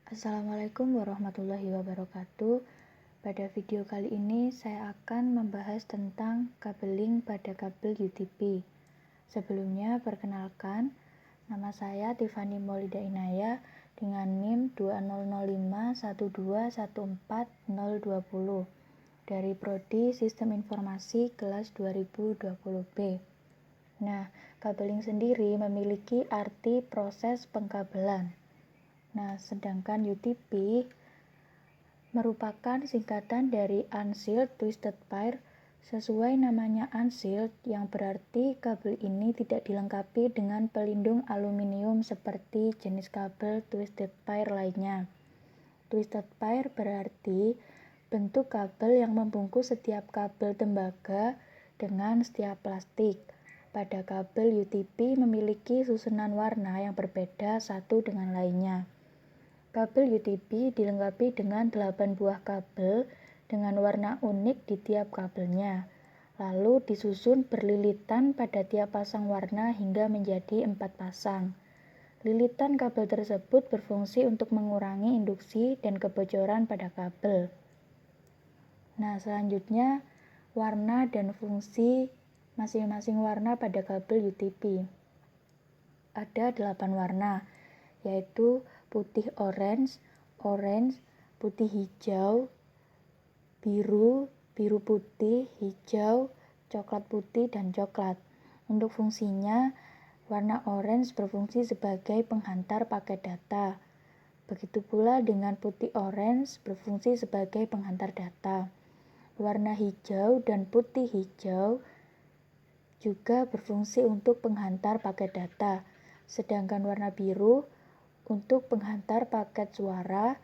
Assalamualaikum warahmatullahi wabarakatuh. Pada video kali ini saya akan membahas tentang kabeling pada kabel UTP. Sebelumnya perkenalkan, nama saya Tiffany Maulida Inayah dengan NIM 200512140020 dari Prodi Sistem Informasi kelas 2020B. Nah, kabeling sendiri memiliki arti proses pengkabelan. Nah, sedangkan UTP merupakan singkatan dari Unsealed Twisted Pair. Sesuai namanya unsealed, yang berarti kabel ini tidak dilengkapi dengan pelindung aluminium seperti jenis kabel twisted pair lainnya. Twisted pair berarti bentuk kabel yang membungkus setiap kabel tembaga dengan setiap plastik. Pada kabel UTP memiliki susunan warna yang berbeda satu dengan lainnya. Kabel UTP dilengkapi dengan 8 buah kabel dengan warna unik di tiap kabelnya, lalu disusun berlilitan pada tiap pasang warna hingga menjadi 4 pasang. Lilitan kabel tersebut berfungsi untuk mengurangi induksi dan kebocoran pada kabel. Nah, selanjutnya warna dan fungsi masing-masing warna pada kabel UTP. Ada 8 warna, yaitu putih orange, putih hijau, biru putih, hijau, coklat putih, dan coklat. Untuk fungsinya, warna orange berfungsi sebagai penghantar paket data. Begitu pula dengan putih orange berfungsi sebagai penghantar data. Warna hijau dan putih hijau juga berfungsi untuk penghantar paket data. Sedangkan warna biru untuk penghantar paket suara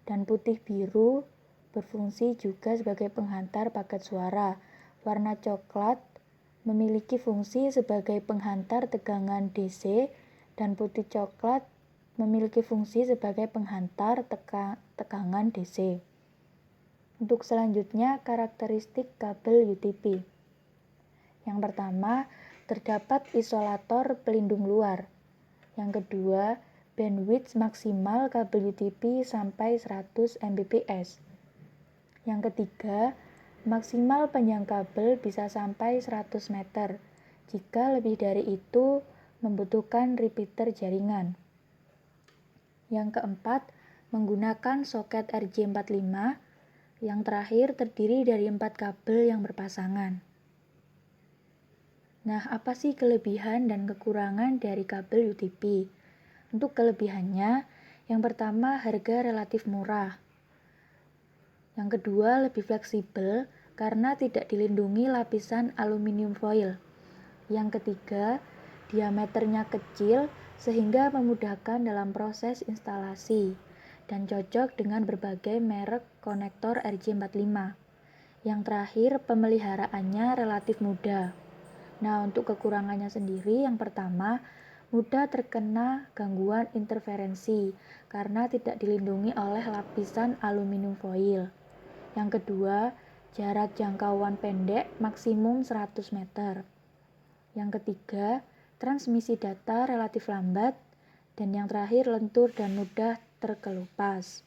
dan putih biru berfungsi juga sebagai penghantar paket suara. Warna coklat memiliki fungsi sebagai penghantar tegangan DC dan putih coklat memiliki fungsi sebagai penghantar tegangan DC. Untuk selanjutnya, karakteristik kabel UTP. Yang pertama, terdapat isolator pelindung luar. Yang kedua, bandwidth maksimal kabel UTP sampai 100 Mbps. Yang ketiga, maksimal panjang kabel bisa sampai 100 meter. Jika lebih dari itu, membutuhkan repeater jaringan. Yang keempat, menggunakan soket RJ45. Yang terakhir, terdiri dari 4 kabel yang berpasangan. Nah, apa sih kelebihan dan kekurangan dari kabel UTP? Untuk kelebihannya, yang pertama, harga relatif murah. Yang kedua, lebih fleksibel karena tidak dilindungi lapisan aluminium foil. Yang ketiga, diameternya kecil sehingga memudahkan dalam proses instalasi dan cocok dengan berbagai merek konektor RJ45. Yang terakhir, pemeliharaannya relatif mudah. Nah, untuk kekurangannya sendiri, yang pertama, mudah terkena gangguan interferensi karena tidak dilindungi oleh lapisan aluminium foil. Yang kedua, jarak jangkauan pendek maksimum 100 meter. Yang ketiga, transmisi data relatif lambat. Dan yang terakhir, lentur dan mudah terkelupas.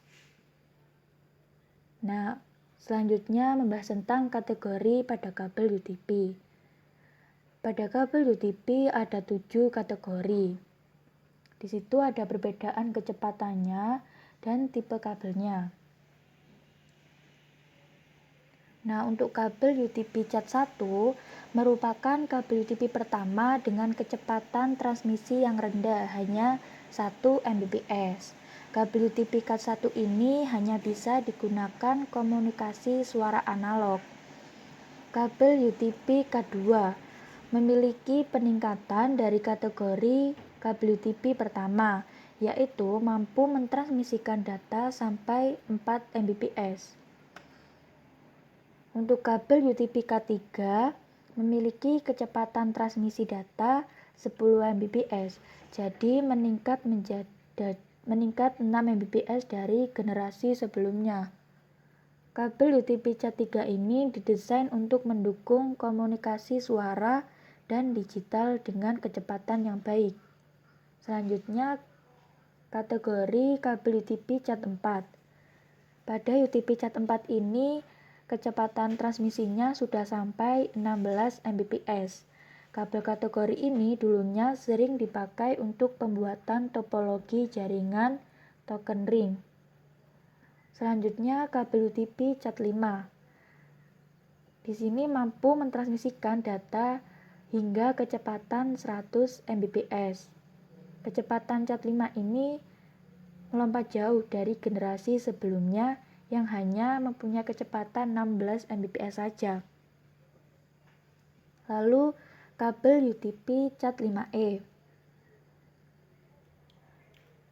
Nah, selanjutnya membahas tentang kategori pada kabel UTP. Pada kabel UTP ada 7 kategori. Di situ ada perbedaan kecepatannya dan tipe kabelnya. Nah, untuk kabel UTP Cat 1 merupakan kabel UTP pertama dengan kecepatan transmisi yang rendah, hanya 1 Mbps. Kabel UTP Cat 1 ini hanya bisa digunakan komunikasi suara analog. Kabel UTP Cat 2 memiliki peningkatan dari kategori kabel UTP pertama, yaitu mampu mentransmisikan data sampai 4 Mbps. Untuk kabel UTP K3 memiliki kecepatan transmisi data 10 Mbps, jadi meningkat 6 Mbps dari generasi sebelumnya. Kabel UTP Cat3 ini didesain untuk mendukung komunikasi suara dan digital dengan kecepatan yang baik. Selanjutnya, kategori kabel UTP Cat 4. Pada UTP Cat 4 ini, kecepatan transmisinya sudah sampai 16 Mbps. Kabel kategori ini dulunya sering dipakai untuk pembuatan topologi jaringan token ring. Selanjutnya kabel UTP Cat 5. Di sini mampu mentransmisikan data hingga kecepatan 100 Mbps. Kecepatan Cat 5 ini melompat jauh dari generasi sebelumnya yang hanya mempunyai kecepatan 16 Mbps saja. Lalu kabel UTP Cat 5e.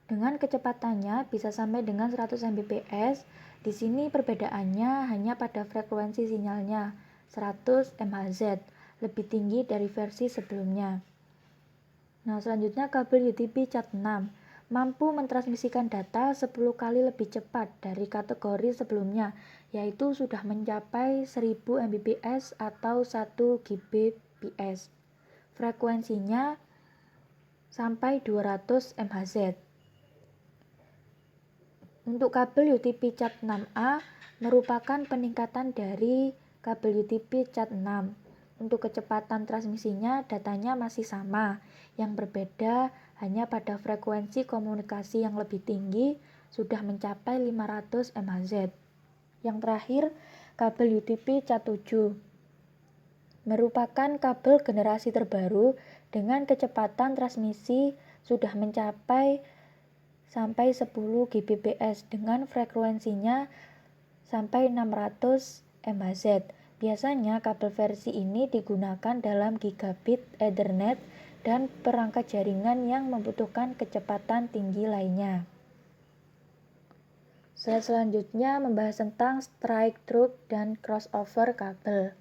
Dengan kecepatannya bisa sampai dengan 100 Mbps. Di sini perbedaannya hanya pada frekuensi sinyalnya, 100 MHz, lebih tinggi dari versi sebelumnya. Nah, selanjutnya kabel UTP Cat 6 mampu mentransmisikan data 10 kali lebih cepat dari kategori sebelumnya, yaitu sudah mencapai 1000 Mbps atau 1 Gbps. Frekuensinya sampai 200 MHz. Untuk kabel UTP Cat 6A merupakan peningkatan dari kabel UTP Cat 6. Untuk kecepatan transmisinya datanya masih sama, yang berbeda hanya pada frekuensi komunikasi yang lebih tinggi sudah mencapai 500 MHz. Yang terakhir, kabel UTP Cat 7 merupakan kabel generasi terbaru dengan kecepatan transmisi sudah mencapai sampai 10 Gbps dengan frekuensinya sampai 600 MHz. Biasanya kabel versi ini digunakan dalam gigabit Ethernet dan perangkat jaringan yang membutuhkan kecepatan tinggi lainnya. Slide selanjutnya membahas tentang strike through dan crossover kabel.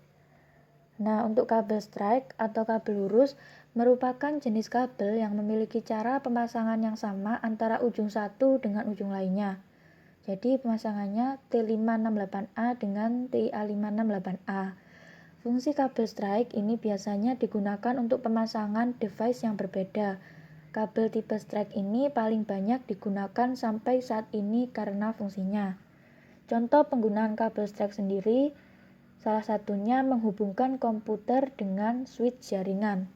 Nah, untuk kabel strike atau kabel lurus merupakan jenis kabel yang memiliki cara pemasangan yang sama antara ujung satu dengan ujung lainnya. Jadi pemasangannya T568A dengan TIA568A. Fungsi kabel strike ini biasanya digunakan untuk pemasangan device yang berbeda. Kabel tipe strike ini paling banyak digunakan sampai saat ini karena fungsinya. Contoh penggunaan kabel strike sendiri, salah satunya menghubungkan komputer dengan switch jaringan.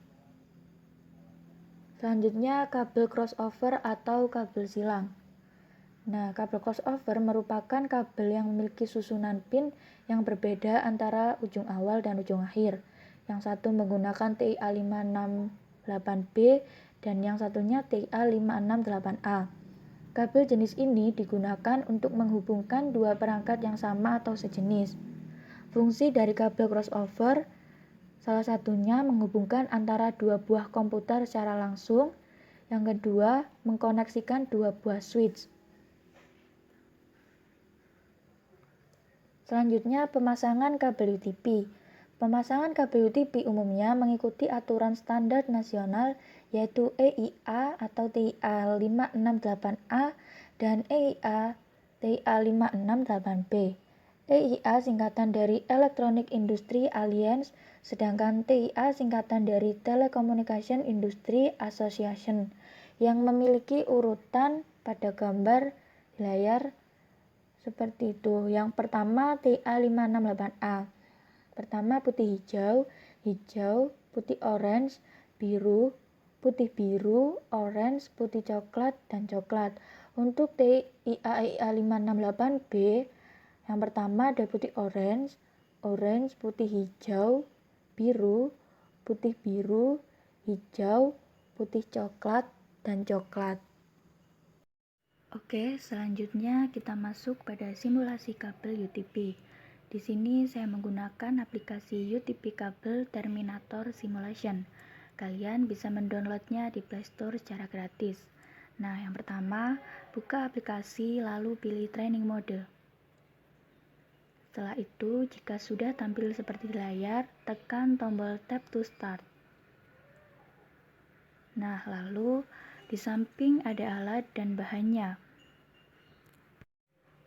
Selanjutnya kabel crossover atau kabel silang. Nah, kabel crossover merupakan kabel yang memiliki susunan pin yang berbeda antara ujung awal dan ujung akhir. Yang satu menggunakan TIA568B dan yang satunya TIA568A. Kabel jenis ini digunakan untuk menghubungkan dua perangkat yang sama atau sejenis. Fungsi dari kabel crossover salah satunya menghubungkan antara dua buah komputer secara langsung. Yang kedua, mengkoneksikan dua buah switch. Selanjutnya, pemasangan kabel UTP. Pemasangan kabel UTP umumnya mengikuti aturan standar nasional yaitu EIA atau TIA568A dan EIA TIA568B. EIA singkatan dari Electronic Industry Alliance, sedangkan TIA singkatan dari Telecommunication Industry Association yang memiliki urutan pada gambar di layar seperti itu. Yang pertama TIA568A. Pertama putih hijau, hijau, putih orange, biru, putih biru, orange, putih coklat, dan coklat. Untuk TIA568B yang pertama ada putih orange, orange, putih hijau, biru, putih biru, hijau, putih coklat, dan coklat. Oke, selanjutnya kita masuk pada simulasi kabel UTP. Di sini saya menggunakan aplikasi UTP Kabel Terminator Simulation. Kalian bisa mendownloadnya di Play Store secara gratis. Nah, yang pertama, buka aplikasi lalu pilih training mode. Setelah itu, jika sudah tampil seperti di layar, tekan tombol Tap to Start. Nah, lalu di samping ada alat dan bahannya.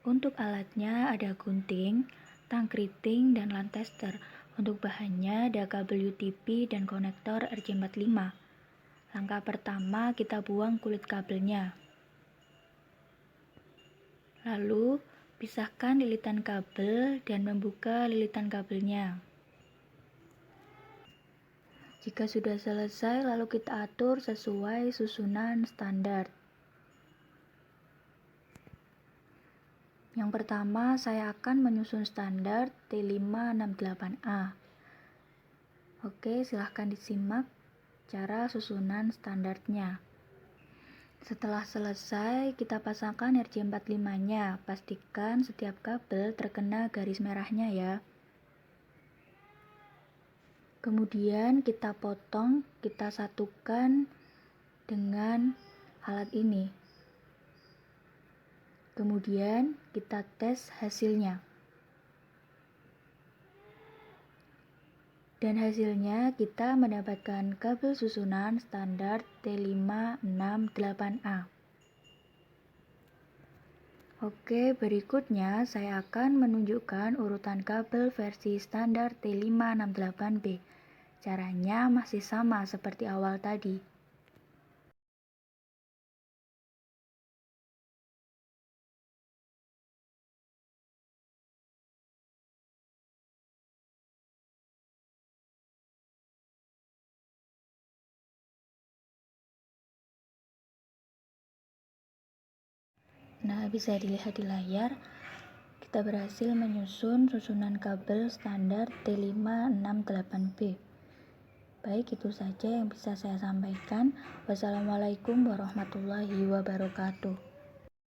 Untuk alatnya ada gunting, tang keriting, dan lan tester. Untuk bahannya ada kabel UTP dan konektor RJ45. Langkah pertama kita buang kulit kabelnya. Lalu, pisahkan lilitan kabel dan membuka lilitan kabelnya. Jika sudah selesai, lalu kita atur sesuai susunan standar. Yang pertama, saya akan menyusun standar T568A. Oke, silahkan disimak cara susunan standarnya. Setelah selesai, kita pasangkan RJ45-nya. Pastikan setiap kabel terkena garis merahnya ya. Kemudian kita potong, kita satukan dengan alat ini. Kemudian kita tes hasilnya. Dan hasilnya kita mendapatkan kabel susunan standar T568A. Oke, berikutnya saya akan menunjukkan urutan kabel versi standar T568B. Caranya masih sama seperti awal tadi. Nah, bisa dilihat di layar, kita berhasil menyusun susunan kabel standar T568B. Baik, itu saja yang bisa saya sampaikan. Wassalamualaikum warahmatullahi wabarakatuh.